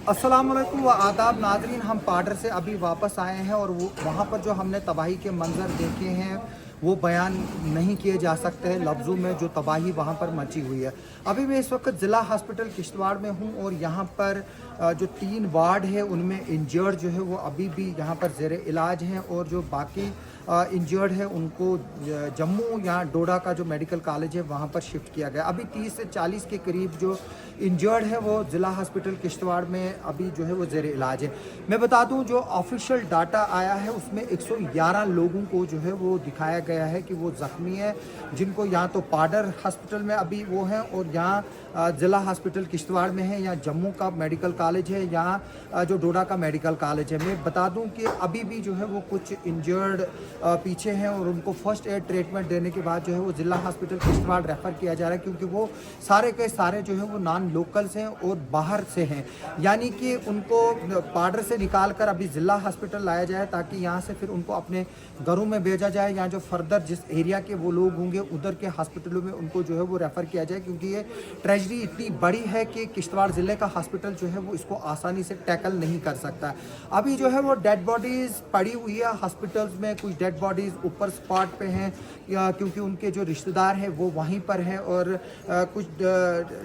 अस्सलाम वालेकुम व आदाब नाज़रीन। हम पाडर से अभी वापस आए हैं और वो वहाँ पर जो हमने तबाही के मंज़र देखे हैं वो बयान नहीं किए जा सकते हैं लफ्ज़ों में, जो तबाही वहाँ पर मची हुई है। अभी मैं इस वक्त ज़िला हॉस्पिटल किश्तवाड़ में हूँ और यहाँ पर जो 3 वार्ड है उनमें इंजर्ड जो है वो अभी भी यहाँ पर ज़ेर इलाज हैं और जो बाकी इंजर्ड है उनको जम्मू या डोडा का जो मेडिकल कॉलेज है वहाँ पर शिफ्ट किया गया। अभी 30 से 40 के करीब जो इंजर्ड है वो ज़िला हॉस्पिटल किश्तवाड़ में अभी जो है वो ज़ेर इलाज है। मैं बता दूं जो ऑफिशियल डाटा आया है उसमें 111 लोगों को जो है वो दिखाया गया है कि वो ज़ख्मी है, जिनको यहाँ तो पाडर हॉस्पिटल में अभी वो हैं और यहाँ ज़िला हॉस्पिटल किश्तवाड़ में है, या जम्मू का मेडिकल कॉलेज है, यहाँ जो डोडा का मेडिकल कॉलेज है। मैं बता दूं कि अभी भी जो है वो कुछ इंजर्ड पीछे हैं और उनको फर्स्ट एड ट्रीटमेंट देने के बाद जो है वो ज़िला हॉस्पिटल किश्तवाड़ रेफ़र किया जा रहा है, क्योंकि वो सारे के सारे जो है वो नॉन लोकल्स हैं और बाहर से हैं। यानी कि उनको पाडर से निकाल कर अभी ज़िला हॉस्पिटल लाया जाए ताकि यहाँ से फिर उनको अपने घरों में भेजा जाए, या जो फर्दर जिस एरिया के वो लोग होंगे उधर के हॉस्पिटलों में उनको जो है वो रेफ़र किया जाए, क्योंकि ये ट्रेजडी इतनी बड़ी है कि किश्तवाड़ ज़िले का हॉस्पिटल जो है वो इसको आसानी से टैकल नहीं कर सकता। अभी जो है वो डेड बॉडीज़ पड़ी हुई है हॉस्पिटल्स में, कुछ डेड बॉडीज़ ऊपर स्पॉट पे हैं क्योंकि उनके जो रिश्तेदार हैं वो वहीं पर हैं, और कुछ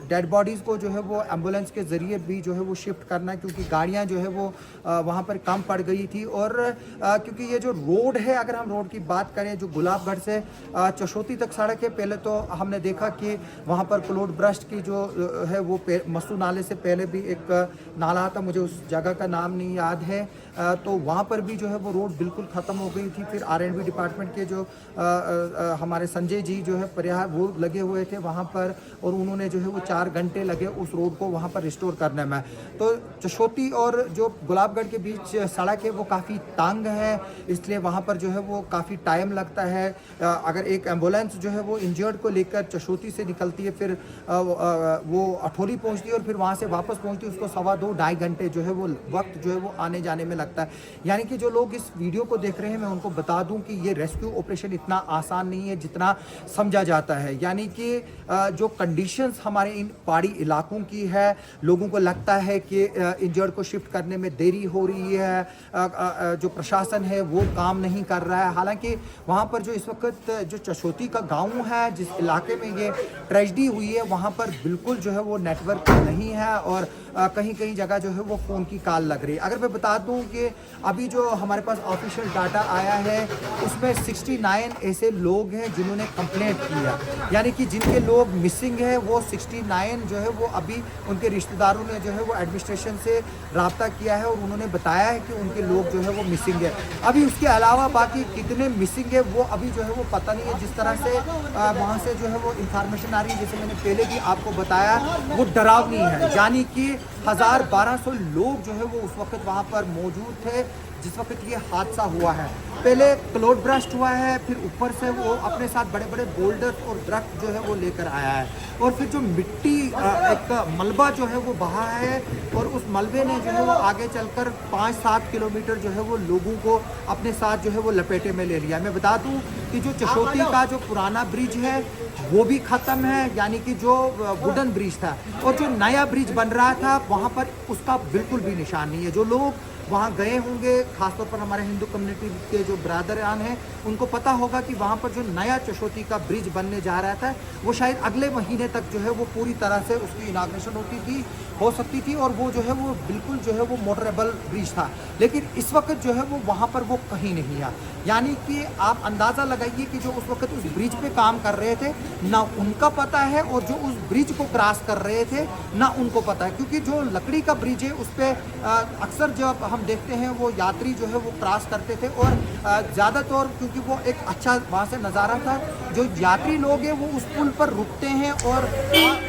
डेड बॉडीज़ को जो है वो एम्बुलेंस के ज़रिए भी जो है वो शिफ्ट करना है, क्योंकि गाड़ियां जो है वो वहाँ पर कम पड़ गई थी। और क्योंकि ये जो रोड है, अगर हम रोड की बात करें जो गुलाबगढ़ से चशोती तक सड़क है, पहले तो हमने देखा कि वहाँ पर क्लोड ब्रस्ट की जो है वो मस्तू नाले से पहले भी एक नाला था, मुझे उस जगह का नाम नहीं याद है, तो वहाँ पर भी जो है वो रोड बिल्कुल ख़त्म हो गई थी। फिर R&B डिपार्टमेंट के जो हमारे संजय जी जो है परिहार वो लगे हुए थे वहाँ पर, और उन्होंने जो है वो 4 घंटे लगे उस रोड को वहाँ पर रिस्टोर करने में। तो चशोती और जो गुलाबगढ़ के बीच सड़क है वो काफ़ी तंग है, इसलिए वहाँ पर जो है वो काफ़ी टाइम लगता है। अगर एक एम्बुलेंस जो है वो इंजर्ड को लेकर चशोती से निकलती है, फिर वो अठोली पहुँचती है और फिर वहाँ से वापस पहुँचती है, उसको 2.25-2.5 घंटे जो है वो वक्त जो है वो आने जाने में लगता है। यानी कि जो लोग इस वीडियो को देख रहे हैं, मैं उनको बता दूं कि ये रेस्क्यू ऑपरेशन इतना आसान नहीं है जितना समझा जाता है। यानी कि जो कंडीशंस हमारे इन पहाड़ी इलाकों की है, लोगों को लगता है कि इंजर्ड को शिफ्ट करने में देरी हो रही है, जो प्रशासन है वो काम नहीं कर रहा है। हालांकि वहाँ पर जो इस वक्त जो चशोती का गाँव है, जिस इलाके में ये ट्रेजडी हुई है, वहाँ पर बिल्कुल जो है वो नेटवर्क नहीं है और कहीं कहीं जगह जो है वो फ़ोन की कॉल लग रही है। अगर मैं बता दूं कि अभी जो हमारे पास ऑफिशियल डाटा आया है उसमें 69 ऐसे लोग हैं जिन्होंने कंप्लेंट की है, यानी कि जिनके लोग मिसिंग है वो 69 जो है वो अभी उनके रिश्तेदारों ने जो है वो एडमिनिस्ट्रेशन से रब्ता किया है और उन्होंने बताया है कि उनके लोग जो है वो मिसिंग है। अभी उसके अलावा बाकी कितने मिसिंग है वो अभी जो है वो पता नहीं है। जिस तरह से वहाँ से जो है वो इंफॉर्मेशन आ रही है, जैसे मैंने पहले भी आपको बताया, वो डरावनी है। यानी कि 1200 लोग जो है वो उस वक्त वहाँ पर मौजूद थे जिस वक्त ये हादसा हुआ है। पहले क्लोड ब्रस्ट हुआ है, फिर ऊपर से वो अपने साथ बड़े बड़े बोल्डर्स और दरख्त जो है वो लेकर आया है, और फिर जो मिट्टी एक मलबा जो है वो बहा है, और उस मलबे ने जो है वो आगे चलकर 5-7 किलोमीटर जो है वो लोगों को अपने साथ जो है वो लपेटे में ले लिया। मैं बता दूं कि जो चशोती का जो पुराना ब्रिज है वो भी ख़त्म है, यानी कि जो वुडन ब्रिज था, और जो नया ब्रिज बन रहा था वहाँ पर उसका बिल्कुल भी निशान नहीं है। जो लोग वहाँ गए होंगे, खासतौर पर हमारे हिंदू कम्युनिटी के जो ब्रादरान हैं, उनको पता होगा कि वहाँ पर जो नया चशोती का ब्रिज बनने जा रहा था वो शायद अगले महीने तक जो है वो पूरी तरह से उसकी इनाग्रेशन हो सकती थी, और वो जो है वो बिल्कुल जो है वो मोटरेबल ब्रिज था। लेकिन इस वक्त जो है वो वहाँ पर वो कहीं नहीं है। यानी कि आप अंदाज़ा लगाइए कि जो उस वक्त उस ब्रिज पे काम कर रहे थे ना उनका पता है, और जो उस ब्रिज को क्रॉस कर रहे थे ना उनको पता है, क्योंकि जो लकड़ी का ब्रिज है उस पर अक्सर जब हम देखते हैं वो यात्री जो है वो क्रॉस करते थे, और ज़्यादातर क्योंकि वो एक अच्छा वहाँ से नज़ारा था, जो यात्री लोग हैं वो उस पुल पर रुकते हैं और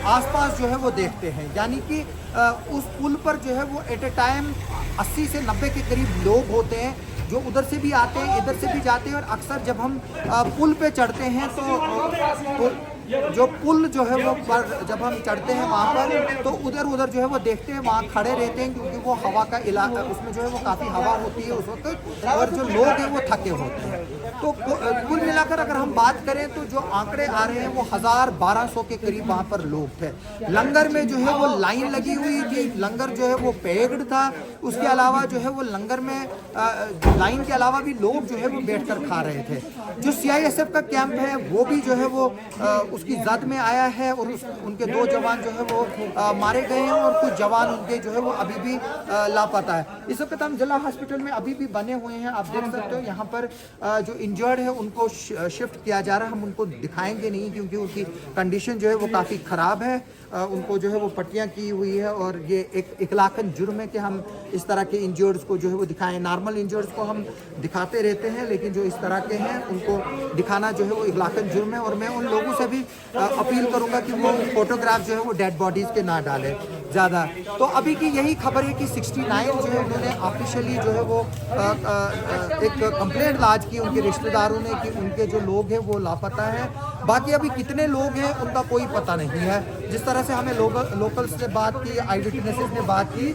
आसपास जो है वो देखते हैं। यानी कि उस पुल पर जो है वो एट ए टाइम 80 से 90 के करीब लोग होते हैं, जो उधर से भी आते हैं, इधर से भी जाते हैं, और अक्सर जब हम पुल पे चढ़ते हैं तो जो पुल जो है वो पर जब हम चढ़ते हैं वहाँ पर तो उधर जो है वो देखते हैं, वहाँ खड़े रहते हैं क्योंकि वो हवा का इलाका, उसमें जो है वो काफ़ी हवा होती है उस वक्त, और जो लोग हैं वो थके होते हैं। तो कुल मिलाकर अगर हम बात करें तो जो आंकड़े आ रहे हैं वो 1000-1200 के करीब वहाँ पर लोग थे। लंगर में जो है वो लाइन लगी हुई थी, लंगर जो है वो पैक्ड था। उसके अलावा जो है वो लंगर में लाइन के अलावा भी लोग जो है वो बैठकर खा रहे थे। जो CISF का कैंप है वो भी जो है वो उसकी जद में आया है, और उनके 2 जवान जो है वो मारे गए हैं, और कुछ जवान उनके जो है वो अभी भी लापता है। इस वक्त हम जिला हॉस्पिटल में अभी भी बने हुए हैं, आप देख सकते हो। यहाँ पर जो इंजर्ड है उनको शिफ्ट किया जा रहा है। हम उनको दिखाएंगे नहीं क्योंकि उनकी कंडीशन जो है वो काफ़ी ख़राब है। उनको जो है वो पट्टियाँ की हुई है, और ये एक इखलाकन जुर्म है कि हम इस तरह के इंजर्ड्स को जो है वो दिखाएं। नॉर्मल इंजर्ड्स को हम दिखाते रहते हैं, लेकिन जो इस तरह के हैं उनको दिखाना जो है वो इखलाकन जुर्म है। और मैं उन लोगों से भी अपील करूंगा कि वो फोटोग्राफ जो है वो डेड बॉडीज़ के ना डालें ज़्यादा। तो अभी की यही खबर है कि 69 जो है उन्होंने ऑफिशियली जो है वो एक कंप्लेंट लॉन्च की उनके रिश्तेदारों ने कि उनके जो लोग हैं वो लापता हैं। बाकी अभी कितने लोग हैं उनका कोई पता नहीं है। जिस तरह से हमें लोकल्स से बात की, आई विटनेसेस ने बात की,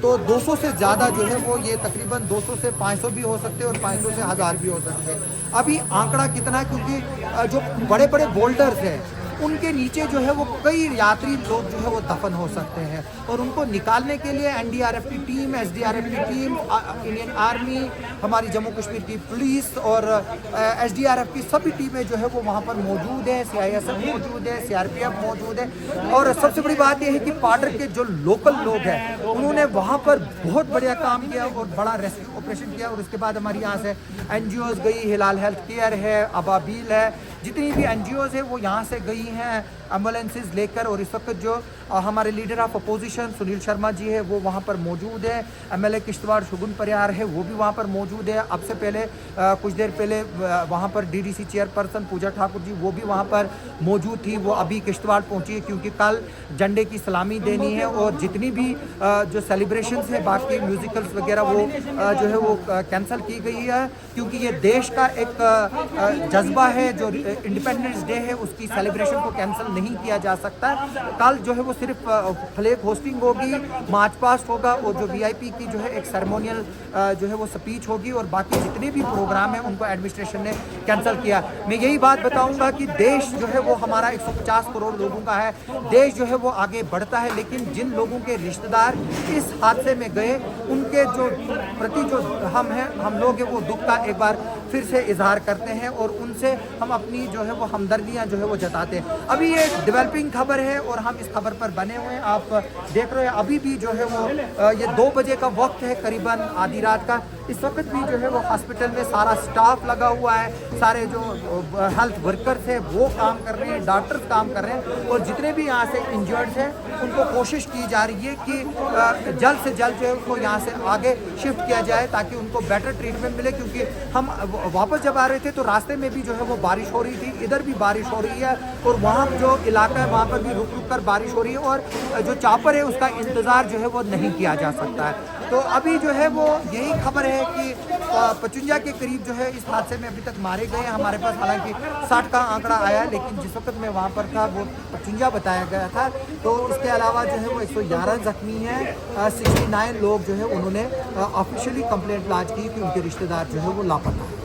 तो 200 से ज़्यादा जो है वो, ये तकरीबन 200 से 500 भी हो सकते हैं और 500 से 1000 भी हो सकते हैं। अभी आंकड़ा कितना है, क्योंकि जो बड़े बड़े बोल्डर्स हैं उनके नीचे जो है वो कई यात्री लोग जो है वो दफन हो सकते हैं, और उनको निकालने के लिए NDRF की टीम, SDRF की टीम, इंडियन आर्मी, हमारी जम्मू कश्मीर की पुलिस और SDRF की सभी टीमें जो है वो वहाँ पर मौजूद है। CISF मौजूद है, CRPF मौजूद है। और सबसे बड़ी बात यह है कि पाडर के जो लोकल लोग हैं उन्होंने वहाँ पर बहुत बढ़िया काम किया और बड़ा रेस्क्यू ऑपरेशन किया। और उसके बाद हमारी यहाँ से NGOs गई, हिलाल हेल्थ केयर है, अबाबील है, जितनी भी NGOs है वो यहाँ से गई हैं एम्बुलेंसेस लेकर। और इस वक्त जो हमारे leader of opposition Sunil Sharma ji है वो वहाँ पर मौजूद है। MLA किश्तवाड़ शगुन परियार है वो भी वहाँ पर मौजूद है। अब से पहले कुछ देर पहले वहाँ पर DDC चेयरपर्सन पूजा ठाकुर जी वो भी वहाँ पर मौजूद थी। वो अभी किश्तवाड़ पहुँची है क्योंकि कल झंडे की सलामी देनी है, और जितनी भी जो सेलिब्रेशंस है, बाकी म्यूजिकल्स वगैरह वो जो है वो कैंसिल की गई है, क्योंकि ये देश का एक जज्बा है। जो इंडिपेंडेंस डे है उसकी सेलिब्रेशन को कैंसिल नहीं किया जा सकता। कल जो है वो सिर्फ फ्लैग होस्टिंग होगी, मार्च पास्ट होगा, और जो VIP की जो है एक सेरेमोनियल जो है वो स्पीच होगी, और बाकी जितने भी प्रोग्राम हैं उनको एडमिनिस्ट्रेशन ने कैंसिल किया। मैं यही बात बताऊंगा कि देश जो है वो हमारा 150 करोड़ लोगों का है, देश जो है वो आगे बढ़ता है, लेकिन जिन लोगों के रिश्तेदार इस हादसे में गए उनके जो प्रति जो हम लोग हैं वो दुख का एक बार फिर से इजहार करते हैं, और उनसे हम अपनी जो है वो हमदर्दियाँ जो है वो जताते हैं। अभी ये डेवलपिंग खबर है और हम इस खबर पर बने हुए हैं। आप देख रहे हैं अभी भी जो है वो ये 2 बजे का वक्त है, करीबन आधी रात का। इस वक्त भी जो है वो हॉस्पिटल में सारा स्टाफ लगा हुआ है, सारे जो हेल्थ वर्कर्स हैं वो काम कर रहे हैं, डॉक्टर्स काम कर रहे हैं, और जितने भी यहाँ से इंजर्ड्स हैं उनको कोशिश की जा रही है कि जल्द से जल्द जो है उनको यहाँ से आगे शिफ्ट किया जाए ताकि उनको बेटर ट्रीटमेंट मिले। क्योंकि हम वापस जब आ रहे थे तो रास्ते में भी जो है वो बारिश हो रही थी, इधर भी बारिश हो रही है, और वहाँ जो इलाका है वहाँ पर भी रुक रुक कर बारिश हो रही है, और जो चापर है उसका इंतज़ार जो है वो नहीं किया जा सकता है। तो अभी जो है वो यही खबर है कि 55 के करीब जो है इस हादसे में अभी तक मारे गए हैं। हमारे पास हालांकि 60 का आंकड़ा आया, लेकिन जिस वक्त मैं वहाँ पर था वो 55 बताया गया था। तो इसके अलावा जो है वो 111 जख्मी हैं। 69 लोग जो है उन्होंने ऑफिशियली कंप्लेंट लॉन्च की कि उनके रिश्तेदार जो है वो लापता हैं।